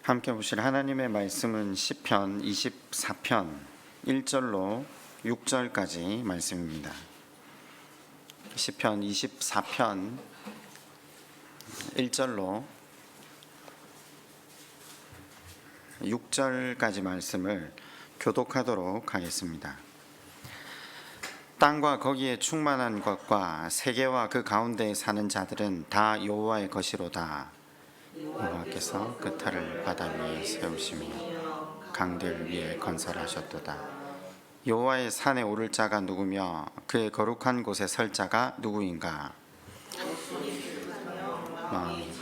함께 보실 하나님의 말씀은 시편 24편 1절로 6절까지 말씀입니다. 시편 24편 1절로 6절까지 말씀을 교독하도록 하겠습니다. 땅과 거기에 충만한 것과 세계와 그 가운데에 사는 자들은 다 여호와의 것이로다. 여호와께서 그 터를 바다 위에 세우시며 강들 위에 건설하셨도다. 여호와의 산에 오를 자가 누구며 그의 거룩한 곳에 설 자가 누구인가? 마음이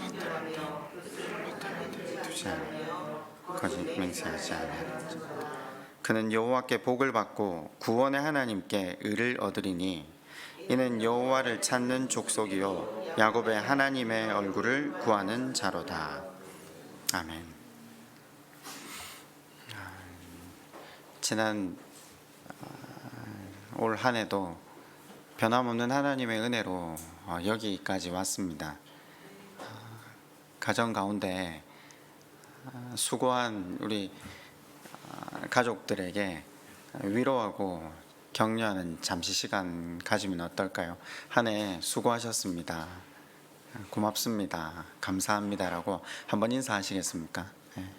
두지 않아 거짓 맹세하지 않아. 그는 여호와께 복을 받고 구원의 하나님께 의를 얻으리니 이는 여호와를 찾는 족속이요 야곱의 하나님의 얼굴을 구하는 자로다. 아멘. 지난 올 한 해도 변함없는 하나님의 은혜로 여기까지 왔습니다. 가정 가운데 수고한 우리 가족들에게 위로하고 격려하는 잠시 시간 가지면 어떨까요? 한 해 수고하셨습니다. 고맙습니다. 감사합니다라고 한번 인사하시겠습니까? 네.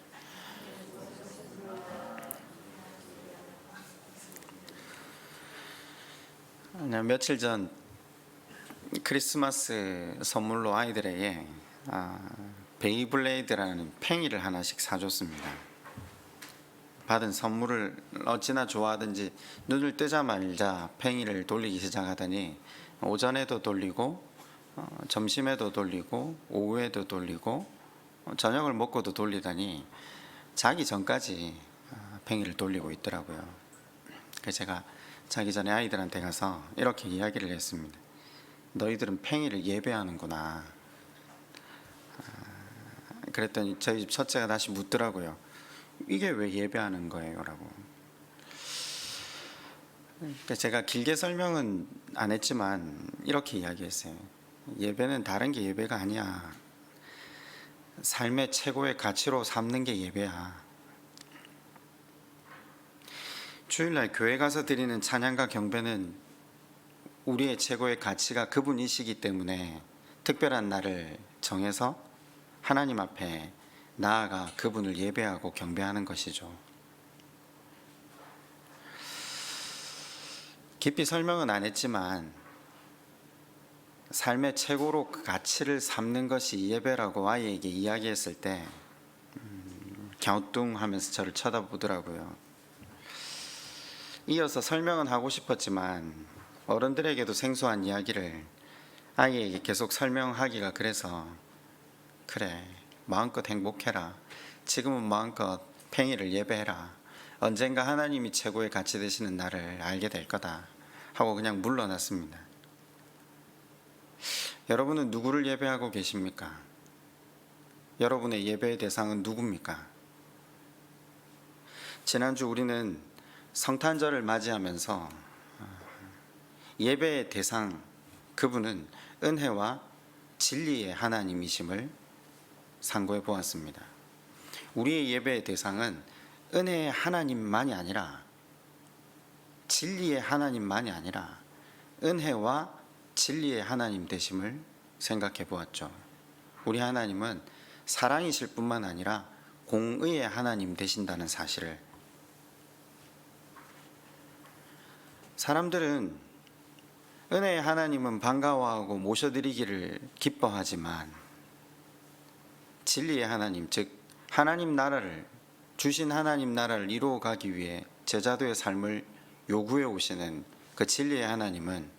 며칠 전 크리스마스 선물로 아이들에게 베이블레이드라는 팽이를 하나씩 사줬습니다. 받은 선물을 어찌나 좋아하든지 눈을 뜨자마자 팽이를 돌리기 시작하더니 오전에도 돌리고 점심에도 돌리고 오후에도 돌리고 저녁을 먹고도 돌리더니 자기 전까지 팽이를 돌리고 있더라고요. 그래서 제가 자기 전에 아이들한테 가서 이렇게 이야기를 했습니다. 너희들은 팽이를 예배하는구나. 그랬더니 저희 집 첫째가 다시 묻더라고요. 이게 왜 예배하는 거예요? 라고. 제가 길게 설명은 안 했지만 이렇게 이야기했어요. 예배는 다른 게 예배가 아니야. 삶의 최고의 가치로 삼는 게 예배야. 주일날 교회 가서 드리는 찬양과 경배는 우리의 최고의 가치가 그분이시기 때문에 특별한 날을 정해서 하나님 앞에 나아가 그분을 예배하고 경배하는 것이죠. 깊이 설명은 안 했지만 삶의 최고로 그 가치를 삼는 것이 예배라고 아이에게 이야기했을 때 갸우뚱하면서 저를 쳐다보더라고요. 이어서 설명은 하고 싶었지만 어른들에게도 생소한 이야기를 아이에게 계속 설명하기가 그래서 그래, 마음껏 행복해라. 지금은 마음껏 팽이를 예배해라. 언젠가 하나님이 최고의 가치 되시는 나를 알게 될 거다 하고 그냥 물러났습니다. 여러분은 누구를 예배하고 계십니까? 여러분의 예배의 대상은 누굽니까? 지난주 우리는 성탄절을 맞이하면서 예배의 대상, 그분은 은혜와 진리의 하나님이심을 상고해 보았습니다. 우리의 예배의 대상은 은혜의 하나님만이 아니라 진리의 하나님만이 아니라 은혜와 진리의 하나님 되심을 생각해 보았죠. 우리 하나님은 사랑이실 뿐만 아니라 공의의 하나님 되신다는 사실을. 사람들은 은혜의 하나님은 반가워하고 모셔드리기를 기뻐하지만 진리의 하나님, 즉 하나님 나라를, 주신 하나님 나라를 이루어가기 위해 제자도의 삶을 요구해 오시는 그 진리의 하나님은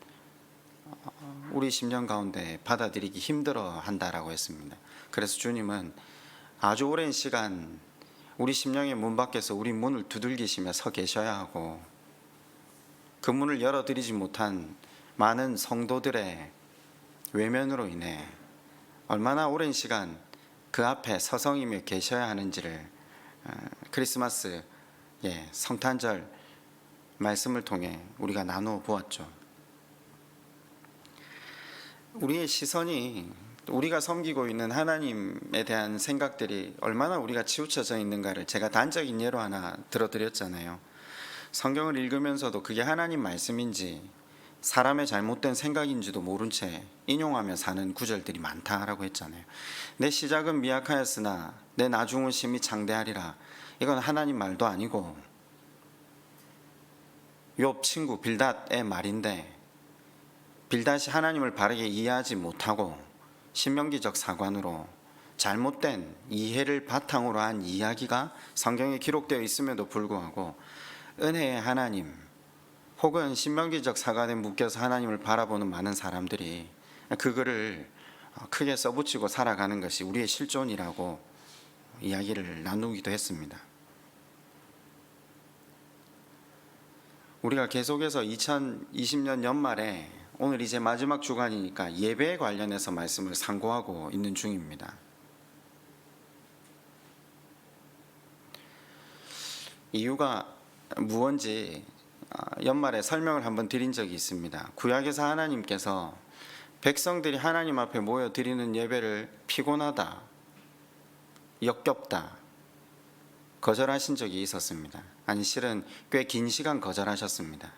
우리 심령 가운데 받아들이기 힘들어 한다라고 했습니다. 그래서 주님은 아주 오랜 시간 우리 심령의 문 밖에서 우리 문을 두들기시며 서 계셔야 하고 그 문을 열어드리지 못한 많은 성도들의 외면으로 인해 얼마나 오랜 시간 그 앞에 서성이며 계셔야 하는지를 크리스마스, 성탄절 말씀을 통해 우리가 나누어 보았죠. 우리의 시선이 우리가 섬기고 있는 하나님에 대한 생각들이 얼마나 우리가 치우쳐져 있는가를 제가 단적인 예로 하나 들어드렸잖아요. 성경을 읽으면서도 그게 하나님 말씀인지 사람의 잘못된 생각인지도 모른 채 인용하며 사는 구절들이 많다라고 했잖아요. 내 시작은 미약하였으나 내 나중은 심히 창대하리라. 이건 하나님 말도 아니고 욥 친구 빌닷의 말인데, 빌닷이 하나님을 바르게 이해하지 못하고 신명기적 사관으로 잘못된 이해를 바탕으로 한 이야기가 성경에 기록되어 있음에도 불구하고 은혜의 하나님 혹은 신명기적 사관에 묶여서 하나님을 바라보는 많은 사람들이 그 글을 크게 써붙이고 살아가는 것이 우리의 실존이라고 이야기를 나누기도 했습니다. 우리가 계속해서 2020년 연말에 오늘 이제 마지막 주간이니까 예배에 관련해서 말씀을 상고하고 있는 중입니다. 이유가 무언지 연말에 설명을 한번 드린 적이 있습니다. 구약에서 하나님께서 백성들이 하나님 앞에 모여 드리는 예배를 피곤하다, 역겹다, 거절하신 적이 있었습니다. 아니, 실은 꽤 긴 시간 거절하셨습니다.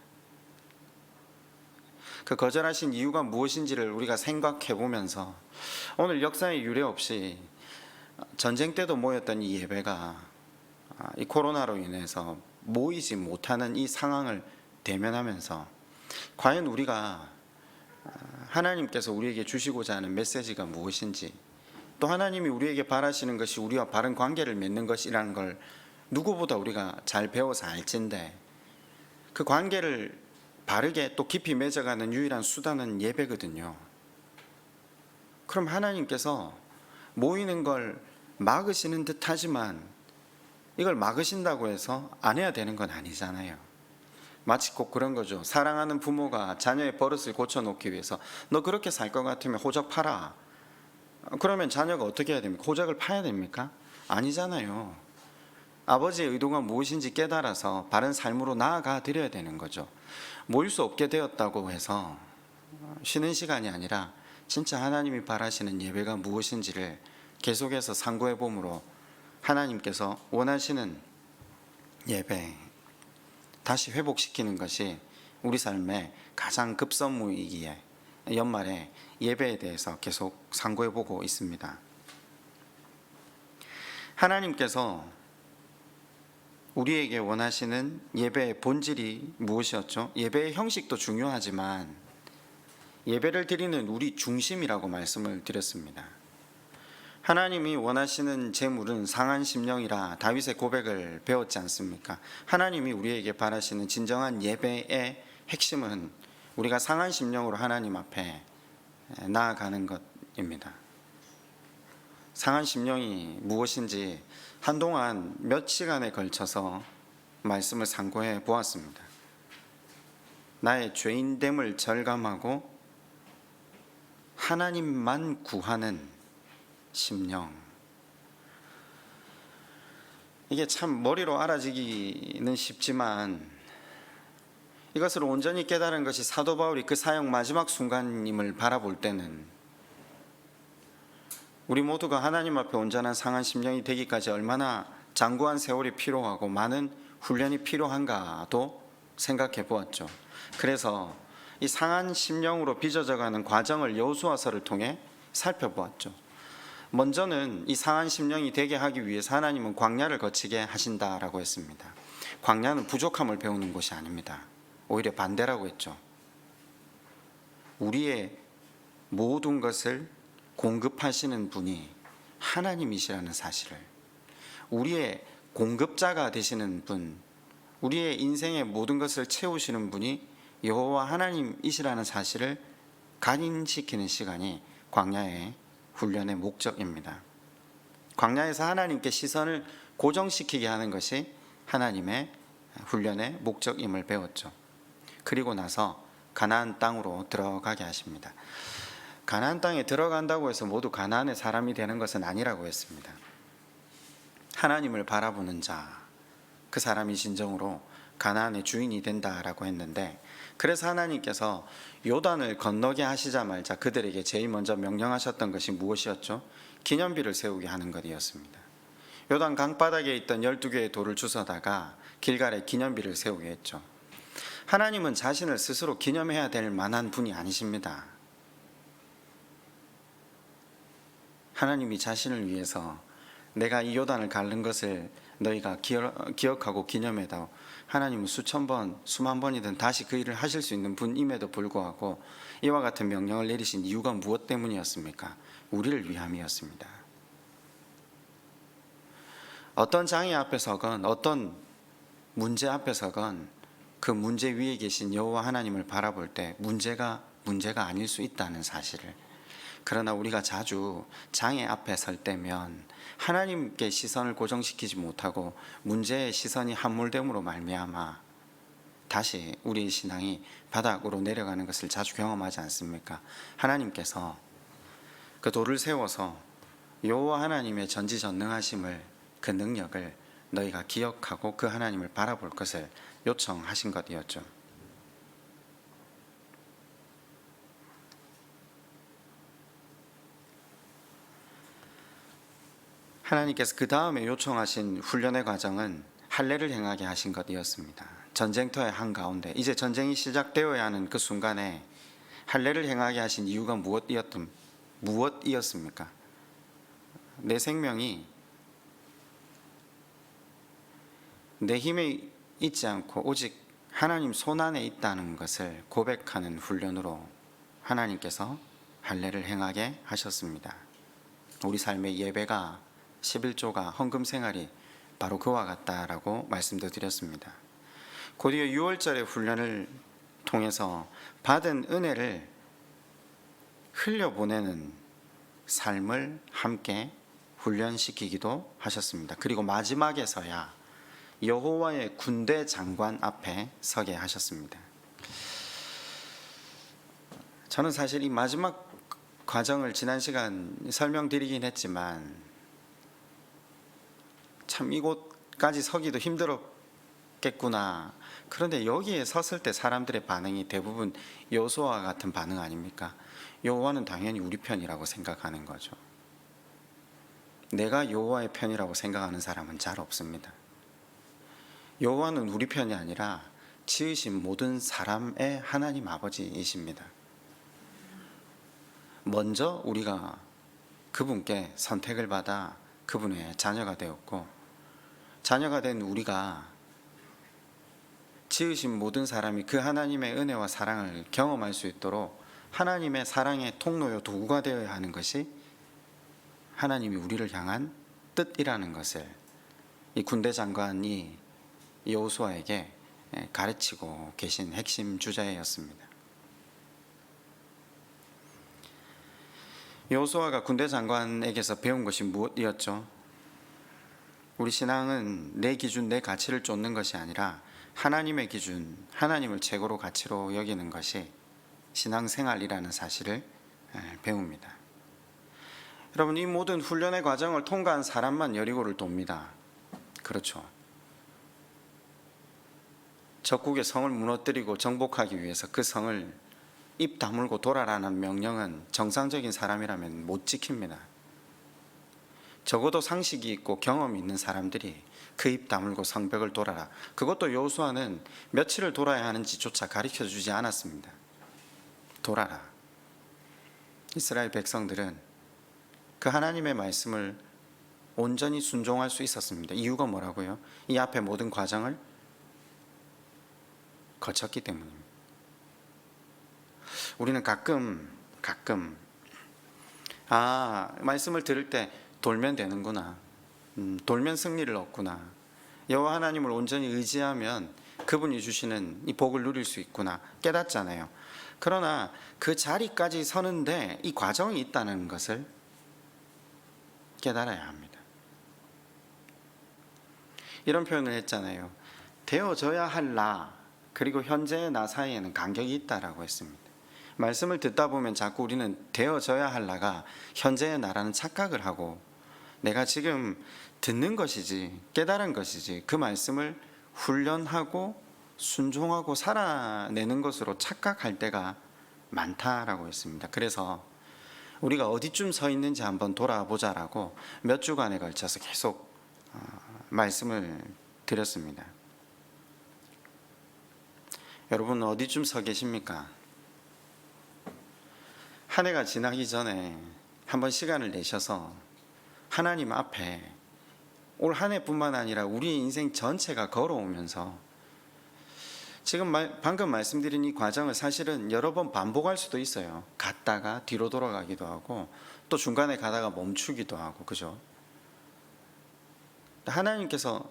그 거절하신 이유가 무엇인지를 우리가 생각해 보면서 오늘 역사의 유례 없이 전쟁 때도 모였던 이 예배가 이 코로나로 인해서 모이지 못하는 이 상황을 대면하면서 과연 우리가 하나님께서 우리에게 주시고자 하는 메시지가 무엇인지, 또 하나님이 우리에게 바라시는 것이 우리와 바른 관계를 맺는 것이라는 걸 누구보다 우리가 잘 배워서 알진데, 그 관계를 바르게 또 깊이 맺어가는 유일한 수단은 예배거든요. 그럼 하나님께서 모이는 걸 막으시는 듯 하지만 이걸 막으신다고 해서 안 해야 되는 건 아니잖아요. 마치 꼭 그런 거죠. 사랑하는 부모가 자녀의 버릇을 고쳐놓기 위해서 너 그렇게 살 것 같으면 호적 팔아. 그러면 자녀가 어떻게 해야 됩니까? 호적을 파야 됩니까? 아니잖아요. 아버지의 의도가 무엇인지 깨달아서 바른 삶으로 나아가 드려야 되는 거죠. 모일 수 없게 되었다고 해서 쉬는 시간이 아니라 진짜 하나님이 바라시는 예배가 무엇인지를 계속해서 상고해 봄으로 하나님께서 원하시는 예배 다시 회복시키는 것이 우리 삶의 가장 급선무이기에 연말에 예배에 대해서 계속 상고해 보고 있습니다. 하나님께서 우리에게 원하시는 예배의 본질이 무엇이었죠? 예배의 형식도 중요하지만 예배를 드리는 우리 중심이라고 말씀을 드렸습니다. 하나님이 원하시는 제물은 상한 심령이라 다윗의 고백을 배웠지 않습니까? 하나님이 우리에게 바라시는 진정한 예배의 핵심은 우리가 상한 심령으로 하나님 앞에 나아가는 것입니다. 상한 심령이 무엇인지 한동안 몇 시간에 걸쳐서 말씀을 상고해 보았습니다. 나의 죄인됨을 절감하고 하나님만 구하는 심령. 이게 참 머리로 알아지기는 쉽지만 이것을 온전히 깨달은 것이 사도 바울이 그 사역 마지막 순간임을 바라볼 때는 우리 모두가 하나님 앞에 온전한 상한 심령이 되기까지 얼마나 장구한 세월이 필요하고 많은 훈련이 필요한가도 생각해 보았죠. 그래서 이 상한 심령으로 빚어져가는 과정을 여호수아서를 통해 살펴보았죠. 먼저는 이 상한 심령이 되게 하기 위해서 하나님은 광야를 거치게 하신다라고 했습니다. 광야는 부족함을 배우는 곳이 아닙니다. 오히려 반대라고 했죠. 우리의 모든 것을 공급하시는 분이 하나님이시라는 사실을, 우리의 공급자가 되시는 분, 우리의 인생의 모든 것을 채우시는 분이 여호와 하나님이시라는 사실을 각인시키는 시간이 광야의 훈련의 목적입니다. 광야에서 하나님께 시선을 고정시키게 하는 것이 하나님의 훈련의 목적임을 배웠죠. 그리고 나서 가나안 땅으로 들어가게 하십니다. 가나안 땅에 들어간다고 해서 모두 가나안의 사람이 되는 것은 아니라고 했습니다. 하나님을 바라보는 자, 그 사람이 진정으로 가나안의 주인이 된다라고 했는데, 그래서 하나님께서 요단을 건너게 하시자마자 그들에게 제일 먼저 명령하셨던 것이 무엇이었죠? 기념비를 세우게 하는 것이었습니다. 요단 강바닥에 있던 12개의 돌을 주워다가 길갈에 기념비를 세우게 했죠. 하나님은 자신을 스스로 기념해야 될 만한 분이 아니십니다. 하나님이 자신을 위해서 내가 이 요단을 가른 것을 너희가 기억하고 기념해다오. 하나님은 수천 번, 수만 번이든 다시 그 일을 하실 수 있는 분임에도 불구하고 이와 같은 명령을 내리신 이유가 무엇 때문이었습니까? 우리를 위함이었습니다. 어떤 장애 앞에서건 어떤 문제 앞에서건 그 문제 위에 계신 여호와 하나님을 바라볼 때 문제가 아닐 수 있다는 사실을, 그러나 우리가 자주 장애 앞에 설 때면 하나님께 시선을 고정시키지 못하고 문제의 시선이 함몰됨으로 말미암아 다시 우리의 신앙이 바닥으로 내려가는 것을 자주 경험하지 않습니까? 하나님께서 그 돌을 세워서 여호와 하나님의 전지전능하심을, 그 능력을 너희가 기억하고 그 하나님을 바라볼 것을 요청하신 것이었죠. 하나님께서 그 다음에 요청하신 훈련의 과정은 할례를 행하게 하신 것이었습니다. 전쟁터의 한가운데 이제 전쟁이 시작되어야 하는 그 순간에 할례를 행하게 하신 이유가 무엇이었습니까? 내 생명이 내 힘에 있지 않고 오직 하나님 손안에 있다는 것을 고백하는 훈련으로 하나님께서 할례를 행하게 하셨습니다. 우리 삶의 예배가, 11조가, 헌금 생활이 바로 그와 같다라고 말씀도 드렸습니다. 곧이어 6월절의 훈련을 통해서 받은 은혜를 흘려보내는 삶을 함께 훈련시키기도 하셨습니다. 그리고 마지막에서야 여호와의 군대 장관 앞에 서게 하셨습니다. 저는 사실 이 마지막 과정을 지난 시간 설명드리긴 했지만 참 이곳까지 서기도 힘들었겠구나. 그런데 여기에 섰을 때 사람들의 반응이 대부분 여호수아와 같은 반응 아닙니까? 여호와는 당연히 우리 편이라고 생각하는 거죠. 내가 여호와의 편이라고 생각하는 사람은 잘 없습니다. 여호와는 우리 편이 아니라 지으신 모든 사람의 하나님 아버지이십니다. 먼저 우리가 그분께 선택을 받아 그분의 자녀가 되었고, 자녀가 된 우리가 지으신 모든 사람이 그 하나님의 은혜와 사랑을 경험할 수 있도록 하나님의 사랑의 통로요 도구가 되어야 하는 것이 하나님이 우리를 향한 뜻이라는 것을 이 군대 장관이 여호수아에게 가르치고 계신 핵심 주제였습니다. 여호수아가 군대 장관에게서 배운 것이 무엇이었죠? 우리 신앙은 내 기준, 내 가치를 쫓는 것이 아니라 하나님의 기준, 하나님을 최고로 가치로 여기는 것이 신앙생활이라는 사실을 배웁니다. 여러분, 이 모든 훈련의 과정을 통과한 사람만 여리고를 돕니다. 그렇죠. 적국의 성을 무너뜨리고 정복하기 위해서 그 성을 입 다물고 돌아라는 명령은 정상적인 사람이라면 못 지킵니다. 적어도 상식이 있고 경험이 있는 사람들이 그 입 다물고 성벽을 돌아라. 그것도 여호수아는 며칠을 돌아야 하는지조차 가르쳐주지 않았습니다. 돌아라. 이스라엘 백성들은 그 하나님의 말씀을 온전히 순종할 수 있었습니다. 이유가 뭐라고요? 이 앞에 모든 과정을 거쳤기 때문입니다. 우리는 가끔 말씀을 들을 때 돌면 되는구나, 돌면 승리를 얻구나, 여호와 하나님을 온전히 의지하면 그분이 주시는 이 복을 누릴 수 있구나 깨닫잖아요. 그러나 그 자리까지 서는데 이 과정이 있다는 것을 깨달아야 합니다. 이런 표현을 했잖아요. 되어져야 할 나 그리고 현재의 나 사이에는 간격이 있다라고 했습니다. 말씀을 듣다 보면 자꾸 우리는 되어져야 할 나가 현재의 나라는 착각을 하고, 내가 지금 듣는 것이지 깨달은 것이지 그 말씀을 훈련하고 순종하고 살아내는 것으로 착각할 때가 많다라고 했습니다. 그래서 우리가 어디쯤 서 있는지 한번 돌아보자라고 몇 주간에 걸쳐서 계속 말씀을 드렸습니다. 여러분 어디쯤 서 계십니까? 한 해가 지나기 전에 한번 시간을 내셔서 하나님 앞에 올 한 해뿐만 아니라 우리의 인생 전체가 걸어오면서 지금 방금 말씀드린 이 과정을 사실은 여러 번 반복할 수도 있어요. 갔다가 뒤로 돌아가기도 하고 또 중간에 가다가 멈추기도 하고, 그죠? 하나님께서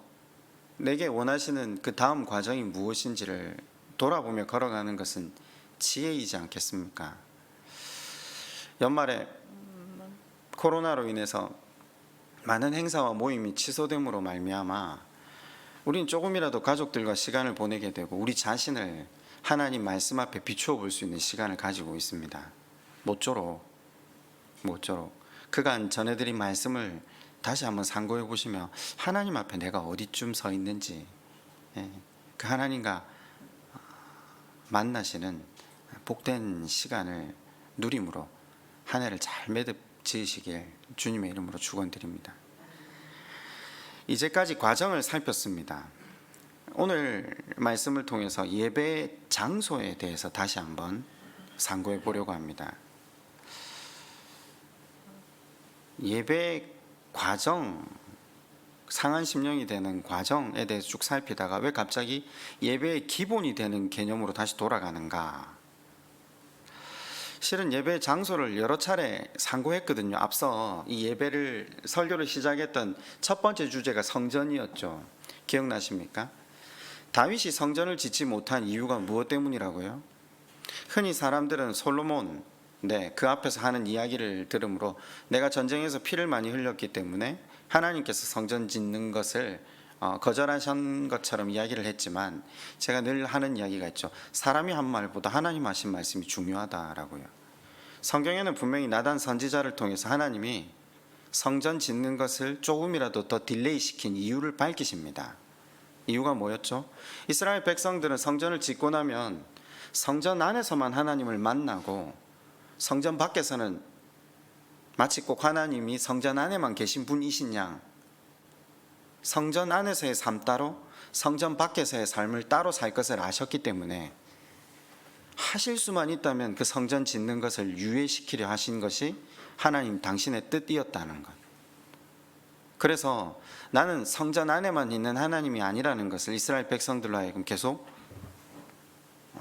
내게 원하시는 그 다음 과정이 무엇인지를 돌아보며 걸어가는 것은 지혜이지 않겠습니까? 연말에 코로나로 인해서 많은 행사와 모임이 취소됨으로 말미암아 우리는 조금이라도 가족들과 시간을 보내게 되고 우리 자신을 하나님 말씀 앞에 비추어 볼 수 있는 시간을 가지고 있습니다. 모쪼록 그간 전해드린 말씀을 다시 한번 상고해 보시며 하나님 앞에 내가 어디쯤 서 있는지, 그 하나님과 만나시는 복된 시간을 누림으로 한 해를 잘 매듭 지으시길 주님의 이름으로 축원드립니다. 이제까지 과정을 살폈습니다. 오늘 말씀을 통해서 예배 장소에 대해서 다시 한번 상고해 보려고 합니다. 예배 과정, 상한 심령이 되는 과정에 대해서 쭉 살피다가 왜 갑자기 예배의 기본이 되는 개념으로 다시 돌아가는가? 실은 예배 장소를 여러 차례 상고했거든요. 앞서 이 예배를 설교를 시작했던 첫 번째 주제가 성전이었죠. 기억나십니까? 다윗이 성전을 짓지 못한 이유가 무엇 때문이라고요? 흔히 사람들은 솔로몬, 그 앞에서 하는 이야기를 들으므로 내가 전쟁에서 피를 많이 흘렸기 때문에 하나님께서 성전 짓는 것을 거절하신 것처럼 이야기를 했지만 제가 늘 하는 이야기가 있죠. 사람이 한 말보다 하나님 하신 말씀이 중요하다라고요. 성경에는 분명히 나단 선지자를 통해서 하나님이 성전 짓는 것을 조금이라도 더 딜레이 시킨 이유를 밝히십니다. 이유가 뭐였죠? 이스라엘 백성들은 성전을 짓고 나면 성전 안에서만 하나님을 만나고 성전 밖에서는 마치 꼭 하나님이 성전 안에만 계신 분이신 양 성전 안에서의 삶 따로 성전 밖에서의 삶을 따로 살 것을 아셨기 때문에 하실 수만 있다면 그 성전 짓는 것을 유예시키려 하신 것이 하나님 당신의 뜻이었다는 것. 그래서 나는 성전 안에만 있는 하나님이 아니라는 것을 이스라엘 백성들로 하여금 계속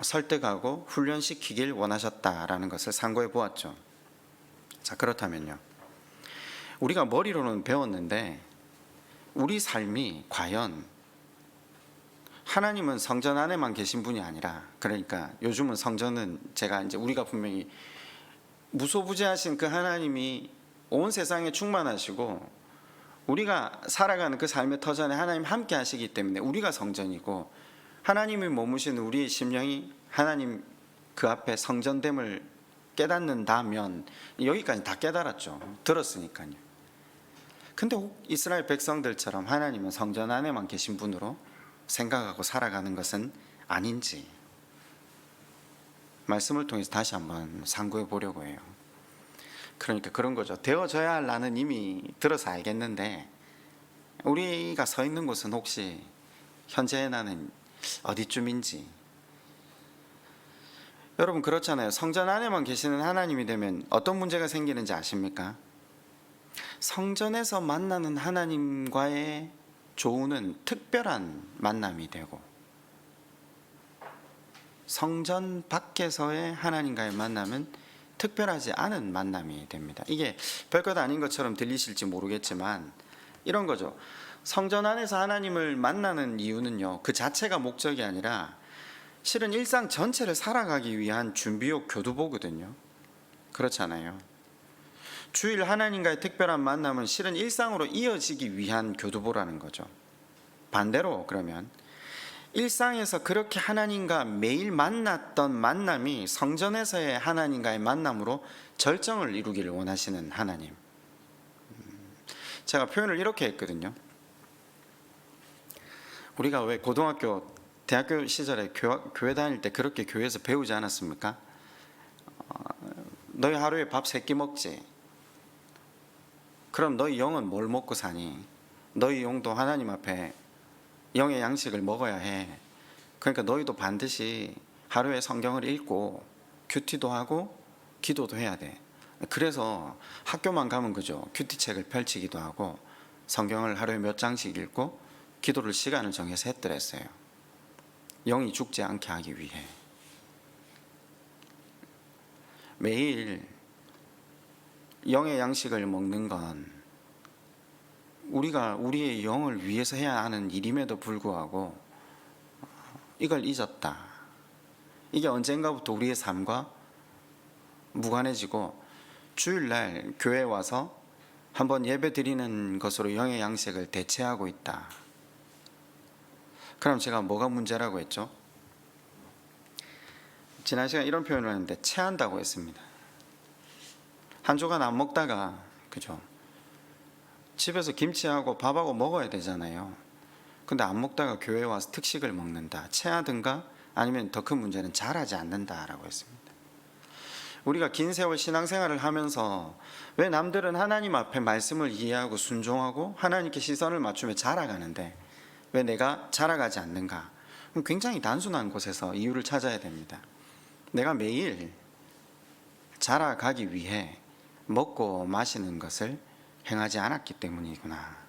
설득하고 훈련시키길 원하셨다라는 것을 상고해 보았죠. 자, 그렇다면요, 우리가 머리로는 배웠는데 우리 삶이 과연 하나님은 성전 안에만 계신 분이 아니라, 그러니까 요즘은 성전은 제가 이제 우리가 분명히 무소부재하신 그 하나님이 온 세상에 충만하시고 우리가 살아가는 그 삶의 터전에 하나님 함께 하시기 때문에 우리가 성전이고 하나님이 머무시는 우리의 심령이 하나님 그 앞에 성전됨을 깨닫는다면 여기까지 다 깨달았죠. 들었으니까요. 근데 이스라엘 백성들처럼 하나님은 성전 안에만 계신 분으로 생각하고 살아가는 것은 아닌지 말씀을 통해서 다시 한번 상고해 보려고 해요. 그러니까 그런 거죠. 되어져야 할 나는 이미 들어서 알겠는데 우리가 서 있는 곳은 혹시 현재의 나는 어디쯤인지. 여러분 그렇잖아요. 성전 안에만 계시는 하나님이 되면 어떤 문제가 생기는지 아십니까? 성전에서 만나는 하나님과의 조우는 특별한 만남이 되고 성전 밖에서의 하나님과의 만남은 특별하지 않은 만남이 됩니다. 이게 별것 아닌 것처럼 들리실지 모르겠지만 이런 거죠. 성전 안에서 하나님을 만나는 이유는요, 그 자체가 목적이 아니라 실은 일상 전체를 살아가기 위한 준비요 교두보거든요. 그렇잖아요. 주일 하나님과의 특별한 만남은 실은 일상으로 이어지기 위한 교두보라는 거죠. 반대로 그러면 일상에서 그렇게 하나님과 매일 만났던 만남이 성전에서의 하나님과의 만남으로 절정을 이루기를 원하시는 하나님. 제가 표현을 이렇게 했거든요. 우리가 왜 고등학교 대학교 시절에 교회 다닐 때 그렇게 교회에서 배우지 않았습니까? 너희 하루에 밥 3끼 먹지. 그럼 너희 영은 뭘 먹고 사니? 너희 영도 하나님 앞에 영의 양식을 먹어야 해. 그러니까 너희도 반드시 하루에 성경을 읽고 큐티도 하고 기도도 해야 돼. 그래서 학교만 가면 그죠. 큐티책을 펼치기도 하고 성경을 하루에 몇 장씩 읽고 기도를 시간을 정해서 했더랬어요. 영이 죽지 않게 하기 위해. 매일 영의 양식을 먹는 건 우리가 우리의 영을 위해서 해야 하는 일임에도 불구하고 이걸 잊었다. 이게 언젠가부터 우리의 삶과 무관해지고 주일날 교회에 와서 한번 예배 드리는 것으로 영의 양식을 대체하고 있다. 그럼 제가 뭐가 문제라고 했죠? 지난 시간에 이런 표현을 했는데 체한다고 했습니다. 한 조각 안 먹다가 그죠? 집에서 김치하고 밥하고 먹어야 되잖아요. 근데 안 먹다가 교회에 와서 특식을 먹는다. 체하든가 아니면 더 큰 문제는 잘하지 않는다라고 했습니다. 우리가 긴 세월 신앙생활을 하면서 왜 남들은 하나님 앞에 말씀을 이해하고 순종하고 하나님께 시선을 맞추며 자라가는데 왜 내가 자라가지 않는가? 굉장히 단순한 곳에서 이유를 찾아야 됩니다. 내가 매일 자라가기 위해 먹고 마시는 것을 행하지 않았기 때문이구나.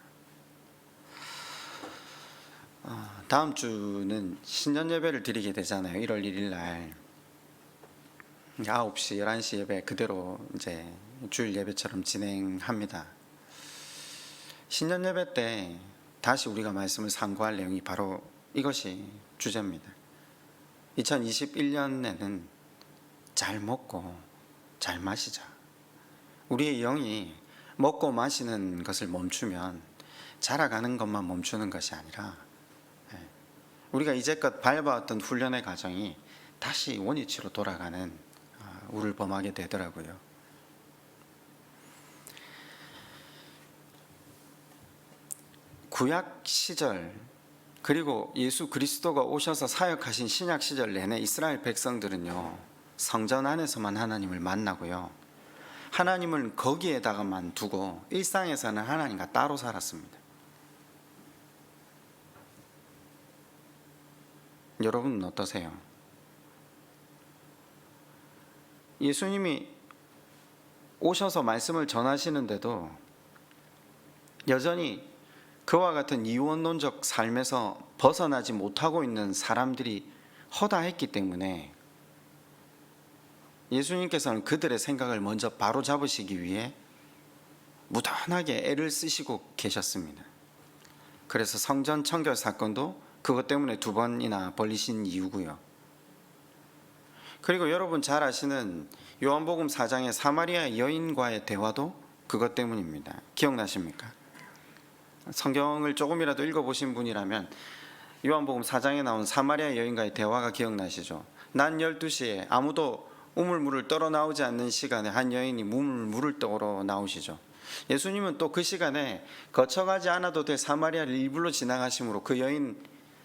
다음 주는 신년 예배를 드리게 되잖아요. 1월 1일 날 9시, 11시 예배 그대로 이제 주일 예배처럼 진행합니다. 신년 예배 때 다시 우리가 말씀을 상고할 내용이 바로 이것이 주제입니다. 2021년에는 잘 먹고 잘 마시자. 우리의 영이 먹고 마시는 것을 멈추면 자라가는 것만 멈추는 것이 아니라 우리가 이제껏 밟아왔던 훈련의 과정이 다시 원위치로 돌아가는 우를 범하게 되더라고요. 구약 시절 그리고 예수 그리스도가 오셔서 사역하신 신약 시절 내내 이스라엘 백성들은요, 성전 안에서만 하나님을 만나고요, 하나님을 거기에다가만 두고 일상에서는 하나님과 따로 살았습니다. 여러분은 어떠세요? 예수님이 오셔서 말씀을 전하시는데도 여전히 그와 같은 이원론적 삶에서 벗어나지 못하고 있는 사람들이 허다했기 때문에 예수님께서는 그들의 생각을 먼저 바로 잡으시기 위해 무던하게 애를 쓰시고 계셨습니다. 그래서 성전 청결 사건도 그것 때문에 2번이나 벌리신 이유고요. 그리고 여러분 잘 아시는 요한복음 4장의 사마리아 여인과의 대화도 그것 때문입니다. 기억나십니까? 성경을 조금이라도 읽어보신 분이라면 요한복음 4장에 나온 사마리아 여인과의 대화가 기억나시죠? 낮 12시에 아무도 우물물을 떨어 나오지 않는 시간에 한 여인이 우물물을 떠러 나오시죠. 예수님은 또 그 시간에 거쳐가지 않아도 될 사마리아를 일부러 지나가심으로 그 여인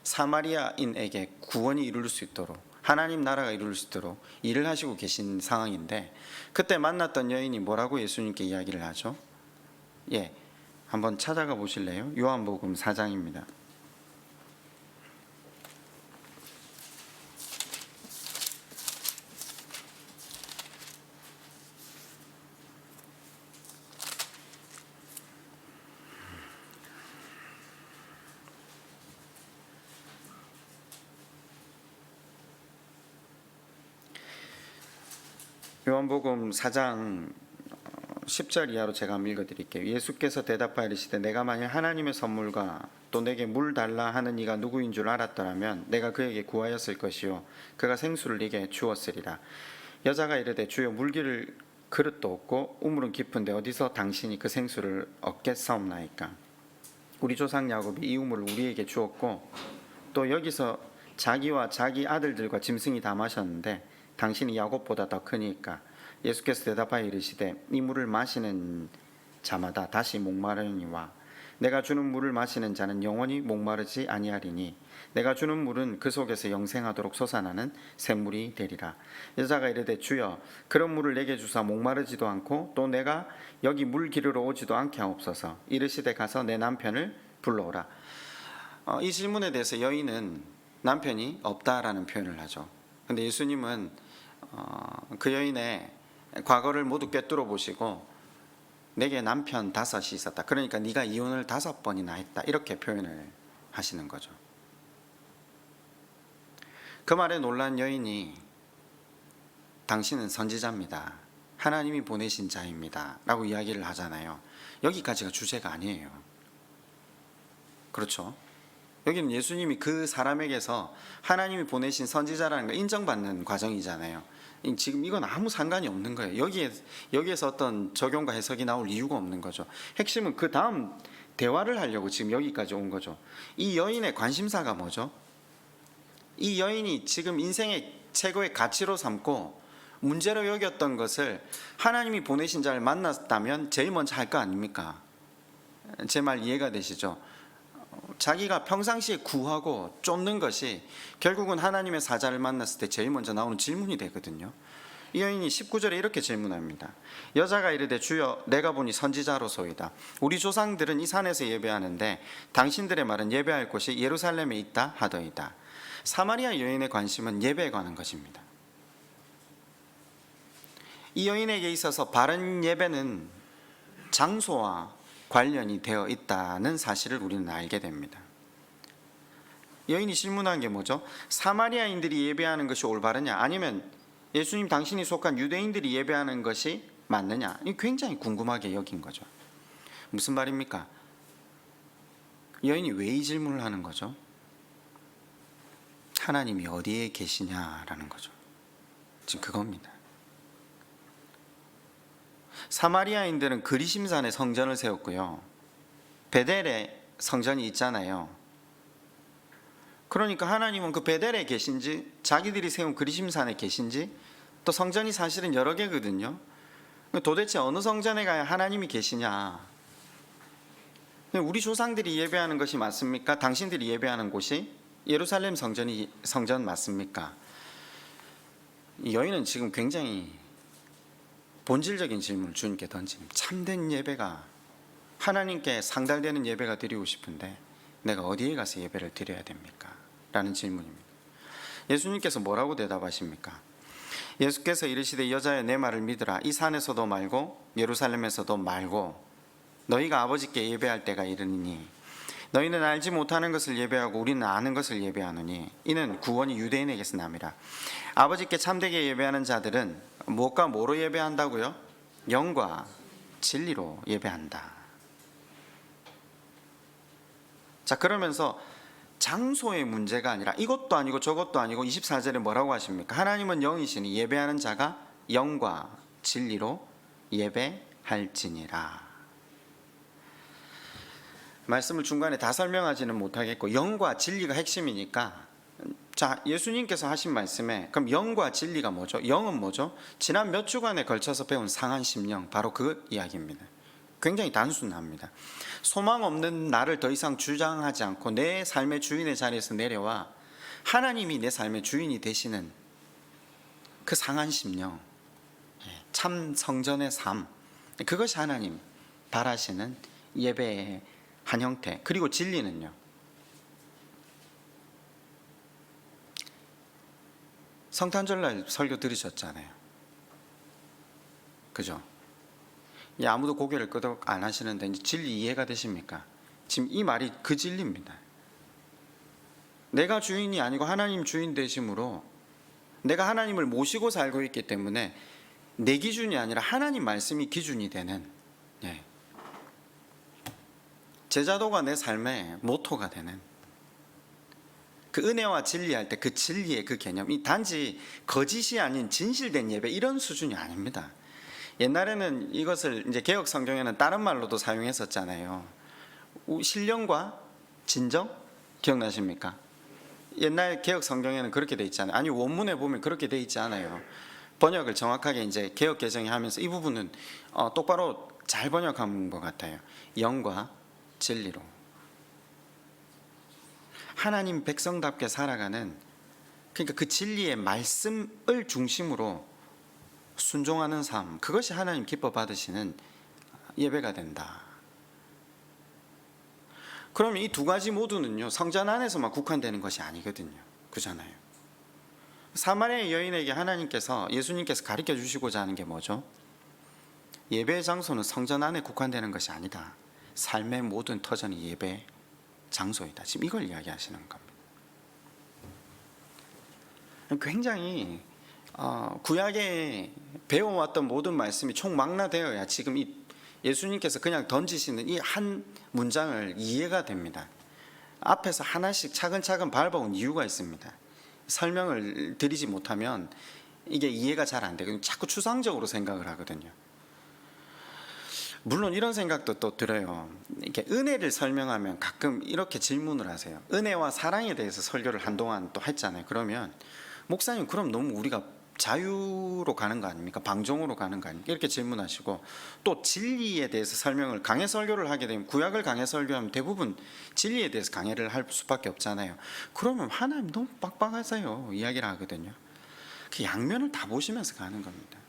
사마리아인에게 구원이 이룰 수 있도록, 하나님 나라가 이룰 수 있도록 일을 하시고 계신 상황인데, 그때 만났던 여인이 뭐라고 예수님께 이야기를 하죠? 한번 찾아가 보실래요? 요한복음 4장입니다. 요한복음 4장 10절 이하로 제가 한번 읽어드릴게요. 예수께서 대답하여 이르시되 내가 만일 하나님의 선물과 또 내게 물 달라 하는 이가 누구인 줄 알았더라면 내가 그에게 구하였을 것이요 그가 생수를 네게 주었으리라. 여자가 이르되 주여 물기를 그릇도 없고 우물은 깊은데 어디서 당신이 그 생수를 얻겠사옵나이까. 우리 조상 야곱이 이 우물을 우리에게 주었고 또 여기서 자기와 자기 아들들과 짐승이 다 마셨는데 당신이 야곱보다 더 크니까. 예수께서 대답하여 이르시되 이 물을 마시는 자마다 다시 목마르니와 내가 주는 물을 마시는 자는 영원히 목마르지 아니하리니 내가 주는 물은 그 속에서 영생하도록 솟아나는 샘물이 되리라. 여자가 이르되 주여 그런 물을 내게 주사 목마르지도 않고 또 내가 여기 물 기르러 오지도 않게 하옵소서. 이르시되 가서 내 남편을 불러오라. 이 질문에 대해서 여인은 남편이 없다라는 표현을 하죠. 근데 예수님은 그 여인의 과거를 모두 꿰뚫어 보시고 내게 남편 5이 있었다. 그러니까 네가 이혼을 5번이나 했다. 이렇게 표현을 하시는 거죠. 그 말에 놀란 여인이 당신은 선지자입니다. 하나님이 보내신 자입니다. 라고 이야기를 하잖아요. 여기까지가 주제가 아니에요. 그렇죠? 여기는 예수님이 그 사람에게서 하나님이 보내신 선지자라는 걸 인정받는 과정이잖아요. 지금 이건 아무 상관이 없는 거예요. 여기에서 어떤 적용과 해석이 나올 이유가 없는 거죠. 핵심은 그 다음 대화를 하려고 지금 여기까지 온 거죠. 이 여인의 관심사가 뭐죠? 이 여인이 지금 인생의 최고의 가치로 삼고 문제로 여겼던 것을 하나님이 보내신 자를 만났다면 제일 먼저 할 거 아닙니까? 제 말 이해가 되시죠? 자기가 평상시에 구하고 쫓는 것이 결국은 하나님의 사자를 만났을 때 제일 먼저 나오는 질문이 되거든요. 이 여인이 19절에 이렇게 질문합니다. 여자가 이르되 주여 내가 보니 선지자로소이다. 우리 조상들은 이 산에서 예배하는데 당신들의 말은 예배할 곳이 예루살렘에 있다 하더이다. 사마리아 여인의 관심은 예배에 관한 것입니다. 이 여인에게 있어서 바른 예배는 장소와 관련이 되어 있다는 사실을 우리는 알게 됩니다. 여인이 질문한 게 뭐죠? 사마리아인들이 예배하는 것이 올바르냐? 아니면 예수님 당신이 속한 유대인들이 예배하는 것이 맞느냐? 굉장히 궁금하게 여긴 거죠. 무슨 말입니까? 여인이 왜 이 질문을 하는 거죠? 하나님이 어디에 계시냐라는 거죠. 지금 그겁니다. 사마리아인들은 그리심산에 성전을 세웠고요. 베델에 성전이 있잖아요. 그러니까 하나님은 그 베델에 계신지 자기들이 세운 그리심산에 계신지 또 성전이 사실은 여러 개거든요. 도대체 어느 성전에 가야 하나님이 계시냐? 우리 조상들이 예배하는 것이 맞습니까? 당신들이 예배하는 곳이 예루살렘 성전 맞습니까? 이 여인은 지금 굉장히 본질적인 질문을 주님께 던집니다. 참된 예배가 하나님께 상달되는 예배가 드리고 싶은데 내가 어디에 가서 예배를 드려야 됩니까? 라는 질문입니다. 예수님께서 뭐라고 대답하십니까? 예수께서 이르시되 여자여 내 말을 믿으라. 이 산에서도 말고 예루살렘에서도 말고 너희가 아버지께 예배할 때가 이르니 너희는 알지 못하는 것을 예배하고 우리는 아는 것을 예배하노니 이는 구원이 유대인에게서 남이라. 아버지께 참되게 예배하는 자들은 무엇과 뭐로 예배한다고요? 영과 진리로 예배한다. 자, 그러면서 장소의 문제가 아니라 이것도 아니고 저것도 아니고 24절에 뭐라고 하십니까? 하나님은 영이시니 예배하는 자가 영과 진리로 예배할지니라. 말씀을 중간에 다 설명하지는 못하겠고 영과 진리가 핵심이니까 자, 예수님께서 하신 말씀에 그럼 영과 진리가 뭐죠? 영은 뭐죠? 지난 몇 주간에 걸쳐서 배운 상한 심령, 바로 그 이야기입니다. 굉장히 단순합니다. 소망 없는 나를 더 이상 주장하지 않고 내 삶의 주인의 자리에서 내려와 하나님이 내 삶의 주인이 되시는 그 상한 심령, 참 성전의 삶, 그것이 하나님 바라시는 예배의 한 형태. 그리고 진리는요, 성탄절날 설교 들으셨잖아요. 그죠? 아무도 고개를 끄덕 안 하시는데 이제 진리 이해가 되십니까? 지금 이 말이 그 진리입니다. 내가 주인이 아니고 하나님 주인 되심으로 내가 하나님을 모시고 살고 있기 때문에 내 기준이 아니라 하나님 말씀이 기준이 되는, 제자도가 내 삶의 모토가 되는, 그 은혜와 진리할 때 그 진리의 그 개념이 단지 거짓이 아닌 진실된 예배 이런 수준이 아닙니다. 옛날에는 이것을 이제 개혁 성경에는 다른 말로도 사용했었잖아요. 신령과 진정 기억나십니까? 옛날 개혁 성경에는 그렇게 돼 있잖아요. 아니 원문에 보면 그렇게 돼 있지 않아요. 번역을 정확하게 이제 개혁 개정이 하면서 이 부분은 똑바로 잘 번역한 것 같아요. 영과 진리로. 하나님 백성답게 살아가는, 그러니까 그 진리의 말씀을 중심으로 순종하는 삶, 그것이 하나님 기뻐 받으시는 예배가 된다. 그러면 이 두 가지 모두는요, 성전 안에서만 국한되는 것이 아니거든요. 그잖아요. 사마리아 여인에게 예수님께서 가르쳐 주시고자 하는 게 뭐죠? 예배의 장소는 성전 안에 국한되는 것이 아니다. 삶의 모든 터전이 예배 장소이다. 지금 이걸 이야기하시는 겁니다. 굉장히 구약에 배워왔던 모든 말씀이 총망라되어야 지금 이 예수님께서 그냥 던지시는 이 한 문장을 이해가 됩니다. 앞에서 하나씩 차근차근 밟아온 이유가 있습니다. 설명을 드리지 못하면 이게 이해가 잘 안 되거든요. 자꾸 추상적으로 생각을 하거든요. 물론 이런 생각도 또 들어요. 이렇게 은혜를 설명하면 가끔 이렇게 질문을 하세요. 은혜와 사랑에 대해서 설교를 한동안 또 했잖아요. 그러면 목사님, 그럼 너무 우리가 자유로 가는 거 아닙니까? 방종으로 가는 거 아닙니까? 이렇게 질문하시고, 또 진리에 대해서 설명을 강해 설교를 하게 되면, 구약을 강해 설교하면 대부분 진리에 대해서 강해를 할 수밖에 없잖아요. 그러면 하나님 너무 빡빡하세요 이야기를 하거든요. 그 양면을 다 보시면서 가는 겁니다.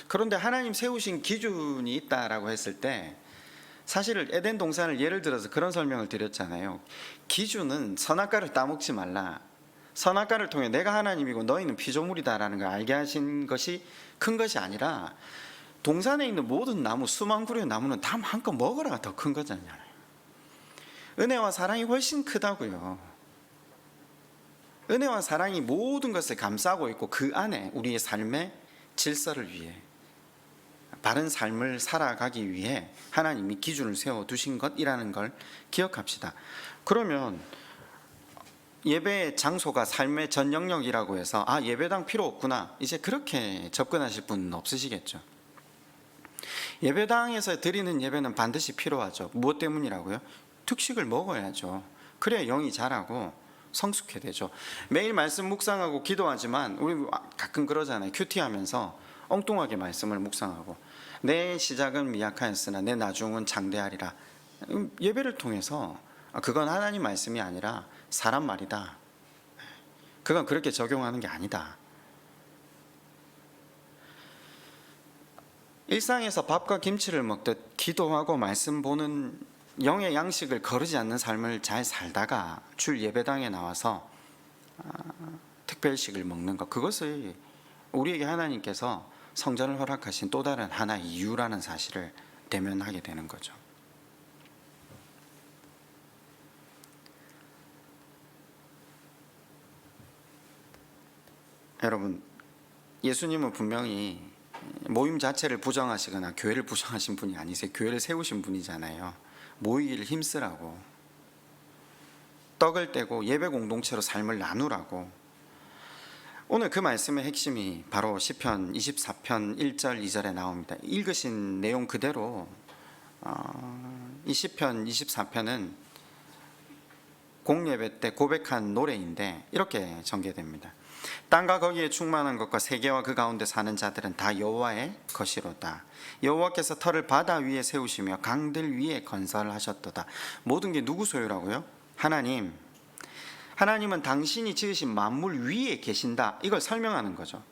그런데 하나님 세우신 기준이 있다라고 했을 때, 사실 에덴 동산을 예를 들어서 그런 설명을 드렸잖아요. 기준은 선악과를 따먹지 말라. 선악과를 통해 내가 하나님이고 너희는 피조물이다라는 걸 알게 하신 것이 큰 것이 아니라, 동산에 있는 모든 나무, 수만 그루의 나무는 다 한껏 먹으라가 더 큰 거잖아요. 은혜와 사랑이 훨씬 크다고요. 은혜와 사랑이 모든 것을 감싸고 있고, 그 안에 우리의 삶의 질서를 위해, 바른 삶을 살아가기 위해 하나님이 기준을 세워두신 것이라는 걸 기억합시다. 그러면 예배의 장소가 삶의 전 영역이라고 해서 예배당 필요 없구나, 이제 그렇게 접근하실 분은 없으시겠죠. 예배당에서 드리는 예배는 반드시 필요하죠. 무엇 때문이라고요? 특식을 먹어야죠. 그래야 영이 자라고 성숙해 되죠. 매일 말씀 묵상하고 기도하지만 우리 가끔 그러잖아요. 큐티하면서 엉뚱하게 말씀을 묵상하고, 내 시작은 미약하였으나 내 나중은 장대하리라. 예배를 통해서 그건 하나님 말씀이 아니라 사람 말이다. 그건 그렇게 적용하는 게 아니다. 일상에서 밥과 김치를 먹듯 기도하고 말씀 보는 영의 양식을 거르지 않는 삶을 잘 살다가 줄 예배당에 나와서 특별식을 먹는 것, 그것을 우리에게 하나님께서 성전을 허락하신 또 다른 하나의 이유라는 사실을 대면하게 되는 거죠. 여러분, 예수님은 분명히 모임 자체를 부정하시거나 교회를 부정하신 분이 아니세요. 교회를 세우신 분이잖아요. 모이기를 힘쓰라고, 떡을 떼고 예배 공동체로 삶을 나누라고. 오늘 그 말씀의 핵심이 바로 시편 24편 1절 2절에 나옵니다. 읽으신 내용 그대로 이 시편 24편은 공예배 때 고백한 노래인데 이렇게 전개됩니다. 땅과 거기에 충만한 것과 세계와 그 가운데 사는 자들은 다 여호와의 것이로다. 여호와께서 터를 바다 위에 세우시며 강들 위에 건설하셨도다. 모든 게 누구 소유라고요? 하나님. 하나님은 당신이 지으신 만물 위에 계신다. 이걸 설명하는 거죠.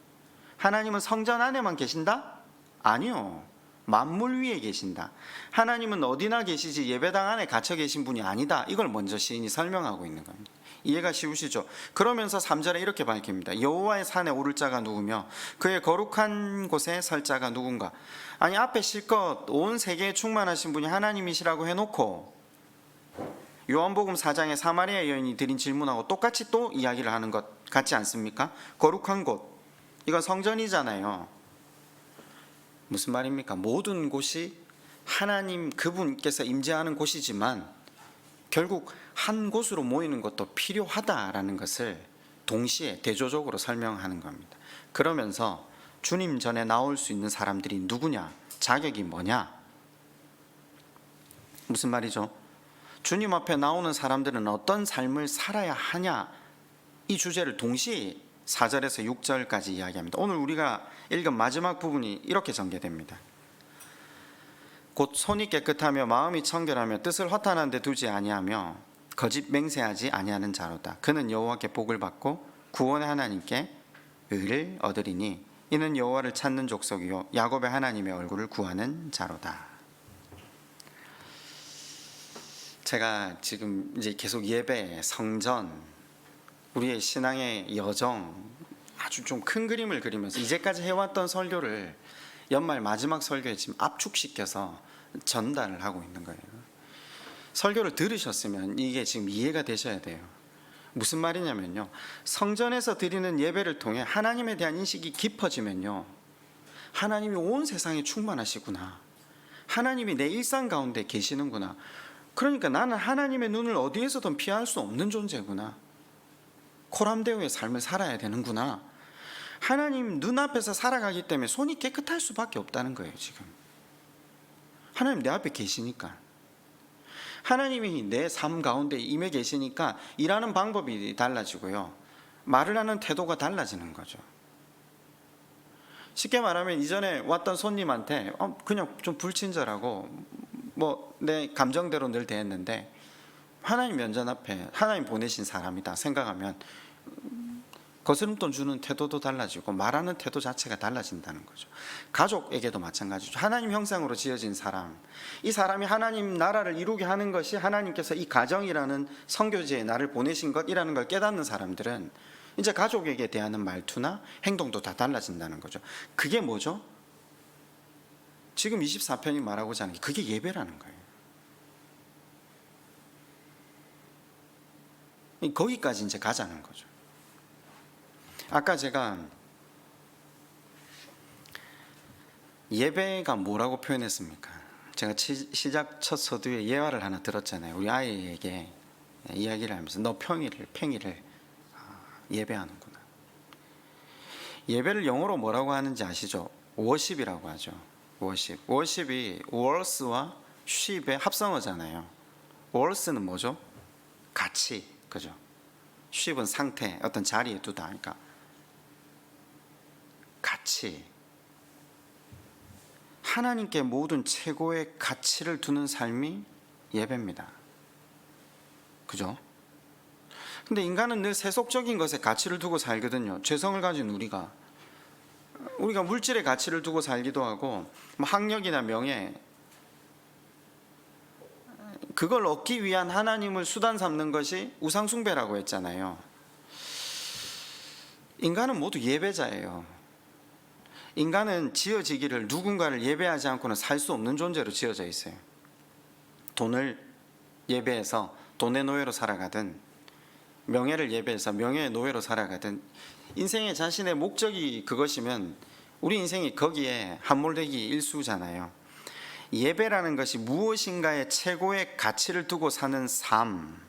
하나님은 성전 안에만 계신다? 아니요. 만물 위에 계신다. 하나님은 어디나 계시지 예배당 안에 갇혀 계신 분이 아니다. 이걸 먼저 시인이 설명하고 있는 겁니다. 이해가 쉬우시죠? 그러면서 3절에 이렇게 밝힙니다. 여호와의 산에 오를 자가 누구며 그의 거룩한 곳에 설 자가 누군가. 아니, 앞에 실컷 온 세계에 충만하신 분이 하나님이시라고 해놓고 요한복음 4장에 사마리아 여인이 드린 질문하고 똑같이 또 이야기를 하는 것 같지 않습니까? 거룩한 곳, 이건 성전이잖아요. 무슨 말입니까? 모든 곳이 하나님 그분께서 임재하는 곳이지만 결국 한 곳으로 모이는 것도 필요하다라는 것을 동시에 대조적으로 설명하는 겁니다. 그러면서 주님 전에 나올 수 있는 사람들이 누구냐? 자격이 뭐냐? 무슨 말이죠? 주님 앞에 나오는 사람들은 어떤 삶을 살아야 하냐? 이 주제를 동시에 4절에서 6절까지 이야기합니다. 오늘 우리가 읽은 마지막 부분이 이렇게 전개됩니다. 곧 손이 깨끗하며 마음이 청결하며 뜻을 허탄한 데 두지 아니하며 거짓 맹세하지 아니하는 자로다. 그는 여호와께 복을 받고 구원의 하나님께 의를 얻으리니 이는 여호와를 찾는 족속이요 야곱의 하나님의 얼굴을 구하는 자로다. 제가 지금 이제 계속 예배, 성전, 우리의 신앙의 여정 아주 좀 큰 그림을 그리면서 이제까지 해왔던 설교를 연말 마지막 설교에 지금 압축시켜서 전달을 하고 있는 거예요. 설교를 들으셨으면 이게 지금 이해가 되셔야 돼요. 무슨 말이냐면요, 성전에서 드리는 예배를 통해 하나님에 대한 인식이 깊어지면요, 하나님이 온 세상에 충만하시구나, 하나님이 내 일상 가운데 계시는구나, 그러니까 나는 하나님의 눈을 어디에서든 피할 수 없는 존재구나, 코람데오의 삶을 살아야 되는구나, 하나님 눈앞에서 살아가기 때문에 손이 깨끗할 수밖에 없다는 거예요. 지금 하나님 내 앞에 계시니까, 하나님이 내 삶 가운데 임해 계시니까 일하는 방법이 달라지고요, 말을 하는 태도가 달라지는 거죠. 쉽게 말하면 이전에 왔던 손님한테 그냥 좀 불친절하고 뭐 내 감정대로 늘 대했는데, 하나님 면전 앞에 하나님 보내신 사람이다 생각하면 거스름돈 주는 태도도 달라지고 말하는 태도 자체가 달라진다는 거죠. 가족에게도 마찬가지죠. 하나님 형상으로 지어진 사람, 이 사람이 하나님 나라를 이루게 하는 것이 하나님께서 이 가정이라는 선교지에 나를 보내신 것이라는 걸 깨닫는 사람들은 이제 가족에게 대하는 말투나 행동도 다 달라진다는 거죠. 그게 뭐죠? 지금 24편이 말하고자 하는 게 그게 예배라는 거예요. 거기까지 이제 가자는 거죠. 아까 제가 예배가 뭐라고 표현했습니까? 제가 시작 첫 서두에 예화를 하나 들었잖아요. 우리 아이에게 이야기를 하면서 너 팽이를 예배하는구나. 예배를 영어로 뭐라고 하는지 아시죠? 워십이라고 하죠. 워십이 월스와 쉽의 합성어잖아요. 월스는 뭐죠? 가치, 그죠? 쉽은 상태, 어떤 자리에 두다 하니까 가치, 하나님께 모든 최고의 가치를 두는 삶이 예배입니다. 그죠? 근데 인간은 늘 세속적인 것에 가치를 두고 살거든요. 죄성을 가진 우리가 물질의 가치를 두고 살기도 하고, 학력이나 명예, 그걸 얻기 위한 하나님을 수단 삼는 것이 우상숭배라고 했잖아요. 인간은 모두 예배자예요. 인간은 지어지기를 누군가를 예배하지 않고는 살 수 없는 존재로 지어져 있어요. 돈을 예배해서 돈의 노예로 살아가든, 명예를 예배해서 명예의 노예로 살아가든, 인생의 자신의 목적이 그것이면 우리 인생이 거기에 함몰되기 일쑤잖아요. 예배라는 것이 무엇인가의 최고의 가치를 두고 사는 삶,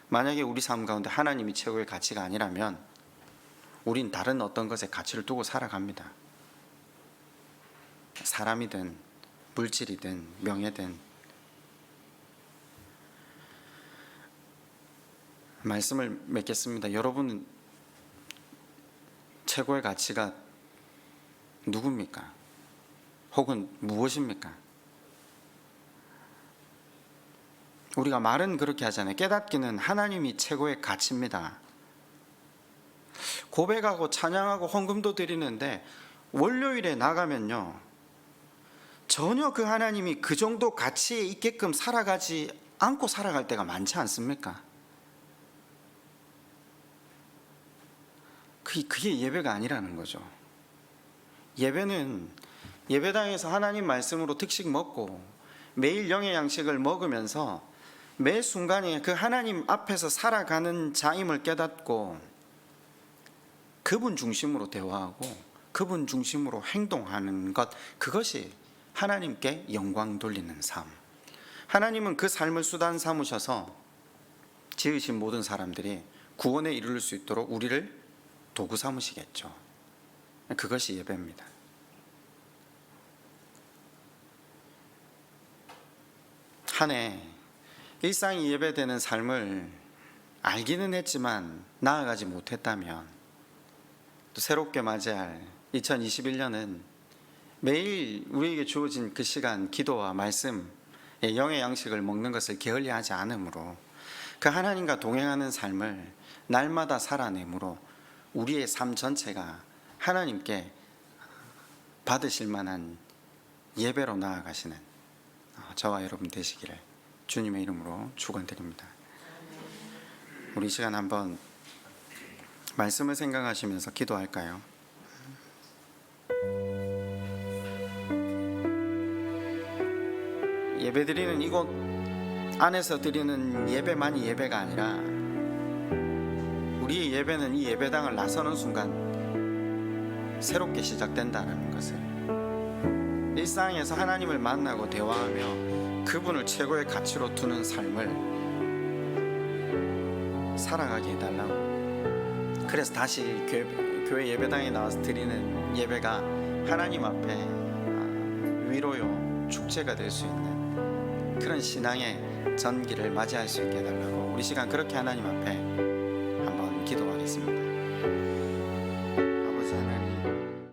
만약에 우리 삶 가운데 하나님이 최고의 가치가 아니라면 우린 다른 어떤 것에 가치를 두고 살아갑니다. 사람이든 물질이든 명예든. 말씀을 맺겠습니다. 여러분, 최고의 가치가 누굽니까? 혹은 무엇입니까? 우리가 말은 그렇게 하잖아요. 깨닫기는 하나님이 최고의 가치입니다. 고백하고 찬양하고 헌금도 드리는데 월요일에 나가면요, 전혀 그 하나님이 그 정도 가치에 있게끔 살아가지 않고 살아갈 때가 많지 않습니까? 그게 예배가 아니라는 거죠. 예배는 예배당에서 하나님 말씀으로 특식 먹고 매일 영의 양식을 먹으면서 매 순간에 그 하나님 앞에서 살아가는 자임을 깨닫고 그분 중심으로 대화하고 그분 중심으로 행동하는 것, 그것이 하나님께 영광 돌리는 삶. 하나님은 그 삶을 수단 삼으셔서 지으신 모든 사람들이 구원에 이르를 수 있도록 우리를 도구 삼으시겠죠. 그것이 예배입니다. 한 해 일상이 예배되는 삶을 알기는 했지만 나아가지 못했다면, 또 새롭게 맞이할 2021년은 매일 우리에게 주어진 그 시간 기도와 말씀, 영의 양식을 먹는 것을 게을리하지 않으므로 그 하나님과 동행하는 삶을 날마다 살아내므로 우리의 삶 전체가 하나님께 받으실 만한 예배로 나아가시는 저와 여러분 되시기를 주님의 이름으로 축원드립니다. 우리 시간 한번 말씀을 생각하시면서 기도할까요? 예배드리는 이곳 안에서 드리는 예배만이 예배가 아니라 우리의 예배는 이 예배당을 나서는 순간 새롭게 시작된다는 것을, 일상에서 하나님을 만나고 대화하며 그분을 최고의 가치로 두는 삶을 살아가게 해달라고. 그래서 다시 교회 예배당에 나와서 드리는 예배가 하나님 앞에 위로요 축제가 될 수 있는 그런 신앙의 전기를 맞이할 수 있게 해달라고 우리 시간 그렇게 하나님 앞에 한번 기도하겠습니다.